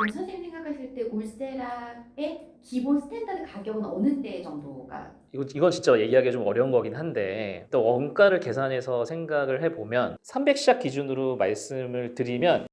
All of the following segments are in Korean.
그럼 선생님 생각하실 때 울세라의 기본 스탠다드 가격은 어느 때 정도가? 이건 진짜 얘기하기가 좀 어려운 거긴 한데 또 원가를 계산해서 생각을 해보면 300샷 기준으로 말씀을 드리면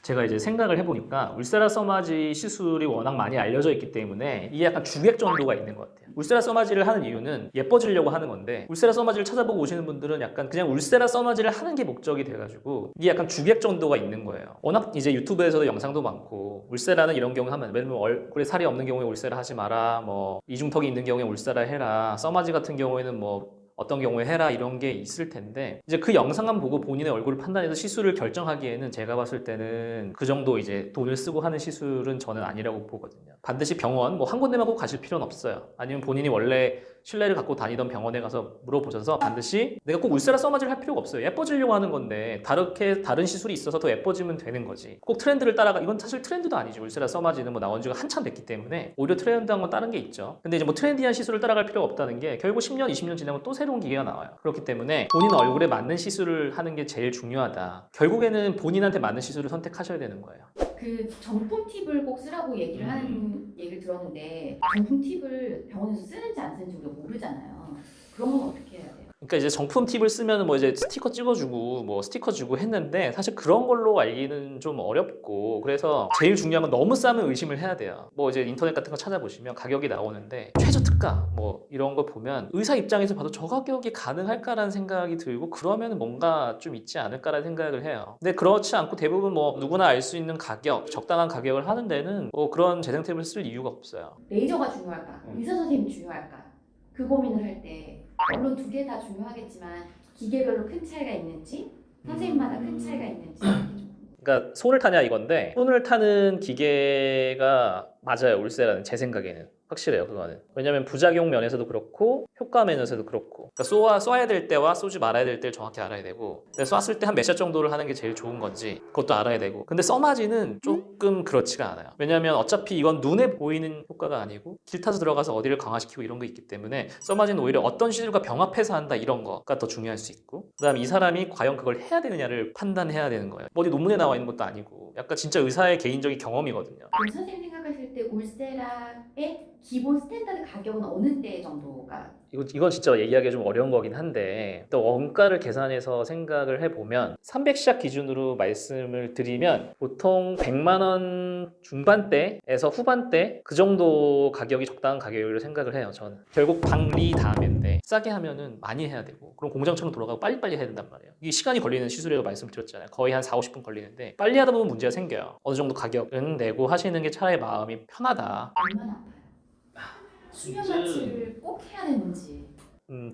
제가 이제 생각을 해보니까 울세라 써마지 시술이 워낙 많이 알려져 있기 때문에 이게 약간 주객 정도가 있는 것 같아요. 울세라 써마지를 하는 이유는 예뻐지려고 하는 건데 울세라 써마지를 찾아보고 오시는 분들은 약간 그냥 울세라 써마지를 하는 게 목적이 돼가지고 이게 약간 주객 정도가 있는 거예요. 워낙 이제 유튜브에서도 영상도 많고 울세라는 이런 경우 하면 예를 들면 얼굴에 살이 없는 경우에 울세라 하지 마라, 뭐 이중턱이 있는 경우에 울세라 해라, 써마지 같은 경우에는 뭐 어떤 경우에 해라 이런 게 있을 텐데 이제 그 영상만 보고 본인의 얼굴을 판단해서 시술을 결정하기에는 제가 봤을 때는 그 정도 이제 돈을 쓰고 하는 시술은 저는 아니라고 보거든요. 반드시 병원 뭐 한 군데만 꼭 가실 필요는 없어요. 아니면 본인이 원래 신뢰를 갖고 다니던 병원에 가서 물어보셔서 반드시 내가 꼭 울세라 써마지를 할 필요가 없어요. 예뻐지려고 하는 건데 다른 시술이 있어서 더 예뻐지면 되는 거지. 꼭 트렌드를 따라가 이건 사실 트렌드도 아니지. 울세라 써마지는 뭐 나온 지가 한참 됐기 때문에 오히려 트렌드한 건 다른 게 있죠. 근데 이제 뭐 트렌디한 시술을 따라갈 필요가 없다는 게 결국 10년, 20년 지나면 또 새로운 기계가 나와요. 그렇기 때문에 본인 얼굴에 맞는 시술을 하는 게 제일 중요하다. 결국에는 본인한테 맞는 시술을 선택하셔야 되는 거예요. 그 정품 팁을 꼭 쓰라고 얘기를 하는 얘기를 들었는데 정품 팁을 병원에서 쓰는지 안 쓰는지 우리가 모르잖아요. 그런 건 어떻게 해야 돼요? 그러니까 이제 정품 팁을 쓰면 뭐 이제 스티커 찍어주고 뭐 스티커 주고 했는데 사실 그런 걸로 알기는 좀 어렵고 그래서 제일 중요한 건 너무 싸면 의심을 해야 돼요. 뭐 이제 인터넷 같은 거 찾아보시면 가격이 나오는데 최저 특가 뭐 이런 거 보면 의사 입장에서 봐도 저 가격이 가능할까라는 생각이 들고 그러면 뭔가 좀 있지 않을까라는 생각을 해요. 근데 그렇지 않고 대부분 뭐 누구나 알 수 있는 가격, 적당한 가격을 하는 데는 뭐 그런 재생 팁을 쓸 이유가 없어요. 레이저가 중요할까? 의사 선생님이 중요할까? 그 고민을 할 때 물론 두 개 다 중요하겠지만 기계별로 큰 차이가 있는지 선생님마다 큰 차이가 있는지 이렇게 좀. 그러니까 손을 타냐 이건데 손을 타는 기계가 맞아요. 울세라는 제 생각에는 확실해요. 그거는 왜냐하면 부작용 면에서도 그렇고 효과 면에서도 그렇고 그러니까 쏴야 될 때와 쏘지 말아야 될 때를 정확히 알아야 되고 근데 쐈을 때 한 몇 샷 정도를 하는 게 제일 좋은 건지 그것도 알아야 되고 근데 써마지는 조금 그렇지가 않아요. 왜냐하면 어차피 이건 눈에 보이는 효과가 아니고 길 타서 들어가서 어디를 강화시키고 이런 거 있기 때문에 써마지는 오히려 어떤 시술과 병합해서 한다 이런 거가 더 중요할 수 있고 그다음 이 사람이 과연 그걸 해야 되느냐를 판단해야 되는 거예요. 뭐 어디 논문에 나와 있는 것도 아니고 약간 진짜 의사의 개인적인 경험이거든요. 그럼 선생님 생각하실 때 울세라의 기본 스탠다드 가격은 어느 때 정도가? 이건 진짜 얘기하기가 좀 어려운 거긴 한데 또 원가를 계산해서 생각을 해보면 300샷 기준으로 말씀을 드리면 보통 100만 원 중반대에서 후반대 그 정도 가격이 적당한 가격으로 생각을 해요. 저는 결국 방리 다음인데 싸게 하면은 많이 해야 되고 그럼 공장처럼 돌아가고 빨리빨리 해야 된단 말이에요. 이게 시간이 걸리는 시술이라고 말씀드렸잖아요. 거의 한 4, 50분 걸리는데 빨리 하다 보면 문제가 생겨요. 어느 정도 가격은 내고 하시는 게 차라리 마음이 편하다. 얼마나 아파요? 수면 마취를 꼭 해야 되는지.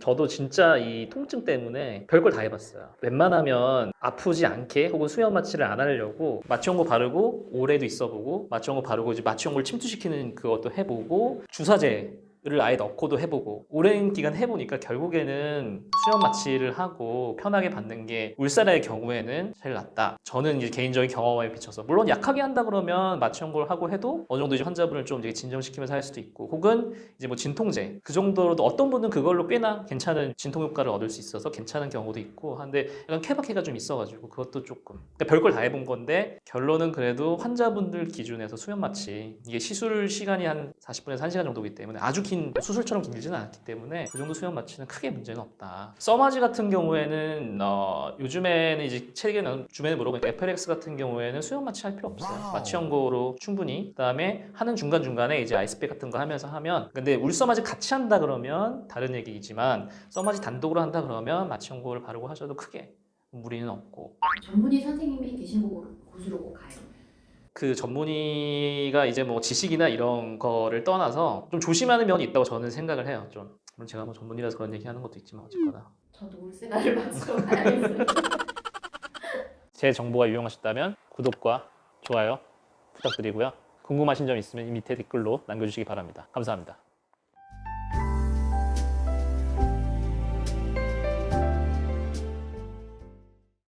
저도 진짜 이 통증 때문에 별걸 다 해봤어요. 웬만하면 아프지 않게 혹은 수면 마취를 안 하려고 마취용고 바르고 오래도 있어보고 마취용고 바르고 이제 마취용고를 침투시키는 그것도 해보고 주사제를 아예 넣고도 해보고 오랜 기간 해보니까 결국에는 수면 마취를 하고 편하게 받는 게 울세라의 경우에는 제일 낫다. 저는 이제 개인적인 경험에 비춰서 물론 약하게 한다 그러면 마취용고를 하고 해도 어느 정도 이제 환자분을 좀 이제 진정시키면서 할 수도 있고 혹은 이제 뭐 진통제 그 정도로도 어떤 분은 그걸로 꽤나 괜찮은 진통 효과를 얻을 수 있어서 괜찮은 경우도 있고 한데 약간 케바케가 좀 있어가지고 그것도 조금 그러니까 별걸 다 해본 건데 결론은 그래도 환자분들 기준에서 수면 마취 이게 시술 시간이 한 40분에서 1시간 정도이기 때문에 아주 긴 수술처럼 길지는 않기 때문에 그 정도 수면 마취는 크게 문제는 없다. 써마지 같은 경우에는 요즘에는 이제 책에 주변에 물어보니까 FLX 같은 경우에는 수면 마취 할 필요 없어요. 마취 연고로 충분히 그다음에 하는 중간중간에 이제 아이스팩 같은 거 하면서 하면 근데 울써마지 같이 한다 그러면 다른 얘기이지만 써마지 단독으로 한다 그러면 마취 연고를 바르고 하셔도 크게 무리는 없고 전문의 선생님이 계신 곳으로 꼭 가요. 그 전문의가 이제 뭐 지식이나 이런 거를 떠나서 좀 조심하는 면이 있다고 저는 생각을 해요. 좀 물론 제가 뭐 전문의라서 그런 얘기하는 것도 있지만 어쨌거나 저도 울세라를 맞추러 가야겠어요. 제 정보가 유용하셨다면 구독과 좋아요 부탁드리고요. 궁금하신 점 있으면 이 밑에 댓글로 남겨주시기 바랍니다. 감사합니다.